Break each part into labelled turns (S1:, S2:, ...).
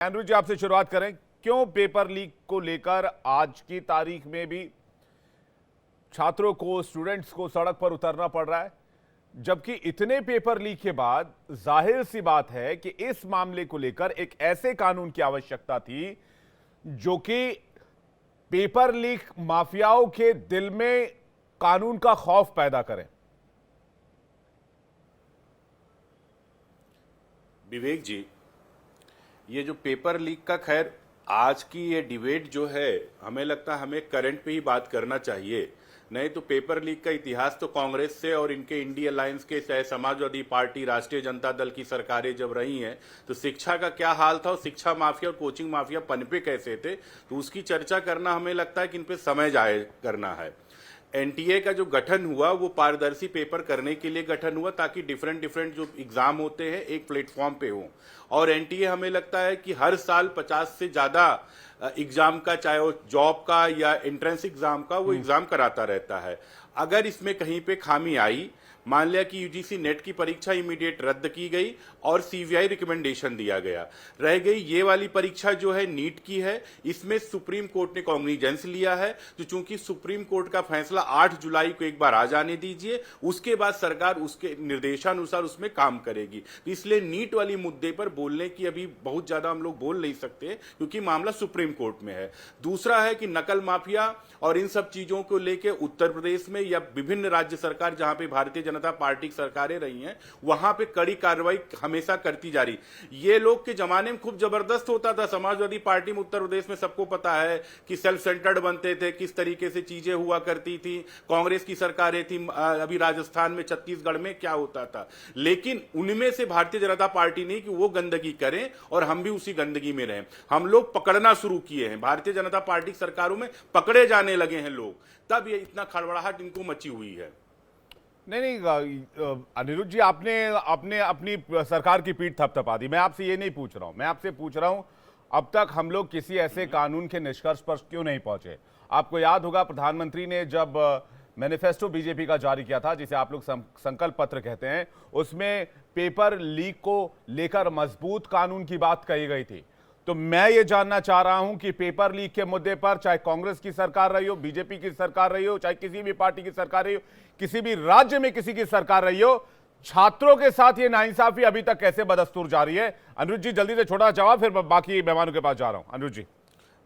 S1: अनुज जी, आपसे शुरुआत करें। क्यों पेपर लीक को लेकर आज की तारीख में भी छात्रों को, स्टूडेंट्स को सड़क पर उतरना पड़ रहा है, जबकि इतने पेपर लीक के बाद जाहिर सी बात है कि इस मामले को लेकर एक ऐसे कानून की आवश्यकता थी जो कि पेपर लीक माफियाओं के दिल में कानून का खौफ पैदा करे।
S2: विवेक जी, ये जो पेपर लीक का, खैर आज की ये डिबेट जो है, हमें लगता है हमें करंट पे ही बात करना चाहिए। नहीं तो पेपर लीक का इतिहास तो कांग्रेस से और इनके इंडी अलायंस के, चाहे समाजवादी पार्टी, राष्ट्रीय जनता दल की सरकारें जब रही हैं तो शिक्षा का क्या हाल था और शिक्षा माफिया और कोचिंग माफिया पनपे कैसे थे, तो उसकी चर्चा करना हमें लगता है कि इन पे समय जाया करना है। एनटीए का जो गठन हुआ वो पारदर्शी पेपर करने के लिए गठन हुआ ताकि डिफरेंट डिफरेंट जो एग्जाम होते हैं एक प्लेटफॉर्म पे हो। और एनटीए हमें लगता है कि हर साल 50 से ज़्यादा एग्जाम का, चाहे वो जॉब का या एंट्रेंस एग्जाम का, वो एग्जाम कराता रहता है। अगर इसमें कहीं पे खामी आई, मान लिया कि यूजीसी नेट की परीक्षा इमीडिएट रद्द की गई और सीबीआई रिकमेंडेशन दिया गया, रह गई ये वाली परीक्षा जो है नीट की है, इसमें सुप्रीम कोर्ट ने कॉग्निजेंस लिया है। तो चूंकि सुप्रीम कोर्ट का फैसला 8 जुलाई को एक बार आ जाने दीजिए, उसके बाद सरकार उसके निर्देशानुसार उसमें काम करेगी। तो इसलिए नीट वाली मुद्दे पर बोलने की अभी बहुत ज्यादा हम लोग बोल नहीं सकते क्योंकि मामला सुप्रीम कोर्ट में है। दूसरा है कि नकल माफिया और इन सब चीजों को लेकर उत्तर प्रदेश में या विभिन्न राज्य सरकार जहां पे भारतीय जनता पार्टी की सरकारें रही हैं, वहां पे कड़ी कार्रवाई हमेशा करती जा रही। ये लोग के जमाने में खूब जबरदस्त होता था। समाजवादी पार्टी में उत्तर प्रदेश में सबको पता है कि सेल्फ सेंटर्ड बनते थे, किस तरीके से चीजें हुआ करती थी। कांग्रेस की सरकारें थी, अभी राजस्थान में, छत्तीसगढ़ में क्या होता था। लेकिन उनमें से भारतीय जनता पार्टी ने कि वो गंदगी करें और हम भी उसी गंदगी में रहें। हम लोग पकड़ना शुरू किए हैं, भारतीय जनता पार्टी की सरकारों में पकड़े जाने लगे हैं लोग, तब ये इतना खड़बड़ाहट इनको मची हुई है।
S1: नहीं, अनिरुद्ध जी, आपने अपनी सरकार की पीठ थपथपा दी। मैं आपसे ये नहीं पूछ रहा हूं, मैं आपसे पूछ रहा हूं अब तक हम लोग किसी ऐसे कानून के निष्कर्ष पर क्यों नहीं पहुंचे। आपको याद होगा प्रधानमंत्री ने जब मैनिफेस्टो बीजेपी का जारी किया था, जिसे आप लोग संकल्प पत्र कहते हैं, उसमें पेपर लीक को लेकर मजबूत कानून की बात कही गई थी। तो मैं ये जानना चाह रहा हूं कि पेपर लीक के मुद्दे पर चाहे कांग्रेस की सरकार रही हो, बीजेपी की सरकार रही हो, चाहे किसी भी पार्टी की सरकार रही हो, किसी भी राज्य में किसी की सरकार रही हो, छात्रों के साथ ये नाइंसाफी अभी तक कैसे बदस्तूर जारी है? अनुज जी, जल्दी से छोटा जवाब, फिर बाकी मेहमानों के पास जा रहा हूं। अनुज जी।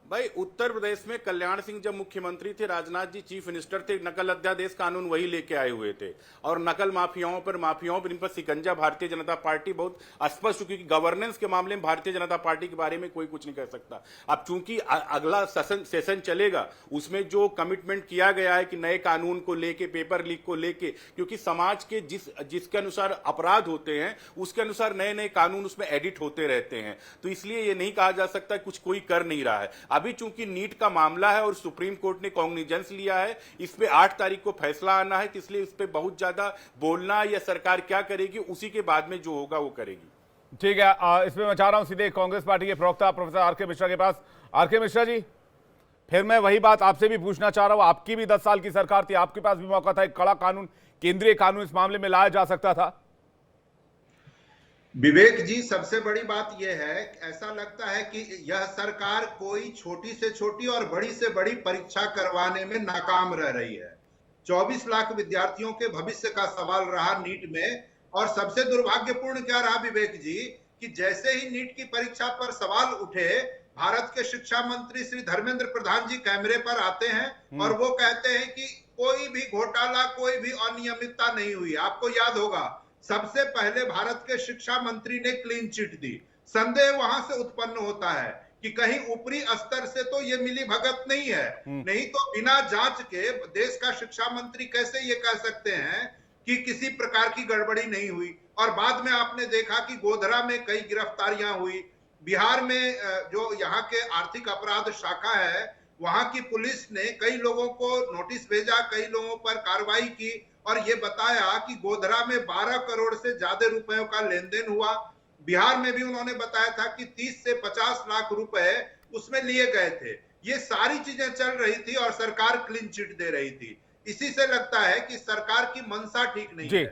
S2: भाई, उत्तर प्रदेश में कल्याण सिंह जब मुख्यमंत्री थे, राजनाथ जी चीफ मिनिस्टर थे, नकल अध्यादेश कानून वही लेके आए हुए थे। और नकल माफियाओं पर इन पर शिकंजा भारतीय जनता पार्टी बहुत स्पष्ट, क्योंकि गवर्नेंस के मामले में भारतीय जनता पार्टी के बारे में कोई कुछ नहीं कह सकता। अब चूंकि अगला सेशन चलेगा, उसमें जो कमिटमेंट किया गया है कि नए कानून को लेके, पेपर लीक को लेके, क्योंकि समाज के जिसके अनुसार अपराध होते हैं उसके अनुसार नए नए कानून उसमें एडिट होते रहते हैं। तो इसलिए ये नहीं कहा जा सकता कुछ कोई कर नहीं रहा है। अभी चूंकि नीट का मामला है और सुप्रीम कोर्ट ने कॉग्निजेंस लिया है, इस पे 8 तारीख को फैसला आना है, इसलिए इस पे बहुत ज्यादा बोलना या सरकार क्या करेगी उसी के बाद में जो होगा वो करेगी।
S1: ठीक है, इसमें मैं चाह रहा हूं सीधे कांग्रेस पार्टी के प्रवक्ता प्रोफेसर आर.के. मिश्रा के पास। आर.के. मिश्रा जी, फिर मैं वही बात आपसे भी पूछना चाह रहा हूं। आपकी भी 10 साल की सरकार थी, आपके पास भी मौका था, एक कड़ा कानून, केंद्रीय कानून इस मामले में लाया जा सकता था।
S3: विवेक जी, सबसे बड़ी बात यह है, ऐसा लगता है कि यह सरकार कोई छोटी से छोटी और बड़ी से बड़ी परीक्षा करवाने में नाकाम रह रही है। 24 लाख विद्यार्थियों के भविष्य का सवाल रहा नीट में। और सबसे दुर्भाग्यपूर्ण क्या रहा विवेक जी, कि जैसे ही नीट की परीक्षा पर सवाल उठे, भारत के शिक्षा मंत्री श्री धर्मेंद्र प्रधान जी कैमरे पर आते हैं और वो कहते हैं कि कोई भी घोटाला, कोई भी अनियमितता नहीं हुई। आपको याद होगा, सबसे पहले भारत के शिक्षा मंत्री ने क्लीन चिट दी। संदेह वहां से उत्पन्न होता है कि कहीं ऊपरी स्तर से तो ये मिली भगत नहीं है। नहीं तो बिना जांच के देश का शिक्षा मंत्री कैसे ये कह सकते हैं कि किसी प्रकार की गड़बड़ी नहीं हुई। और बाद में आपने देखा कि गोधरा में कई गिरफ्तारियां हुई। बिहार में जो यहाँ के आर्थिक अपराध शाखा है, वहां की पुलिस ने कई लोगों को नोटिस भेजा, कई लोगों पर कार्रवाई की और ये बताया कि गोधरा में 12 करोड़ से ज्यादा रुपयों का लेन देन हुआ। बिहार में भी उन्होंने बताया था कि 30 से 50 लाख रुपए उसमें लिए गए थे। ये सारी चीजें चल रही थी और सरकार क्लीन चिट दे रही थी। इसी से लगता है कि सरकार की मंशा ठीक नहीं है।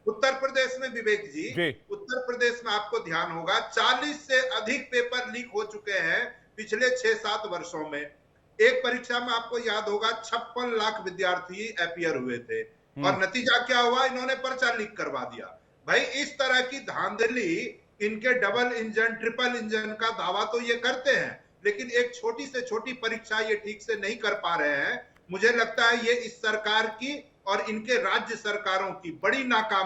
S3: उत्तर प्रदेश में विवेक जी, उत्तर प्रदेश में आपको ध्यान होगा 40 से अधिक पेपर लीक हो चुके हैं पिछले 6-7 वर्षों में। एक परीक्षा में आपको याद होगा 56 लाख विद्यार्थी अपीयर हुए थे और नतीजा क्या हुआ, इन्होंने पर्चा लीक करवा दिया। भाई इस तरह की धांधली, इनके डबल इंजन ट्रिपल इंजन का दावा तो ये करते हैं, लेकिन एक छोटी से छोटी परीक्षा ये ठीक से नहीं कर पा रहे हैं। मुझे लगता है ये इस सरकार की और इनके राज्य सरकारों की बड़ी नाकाम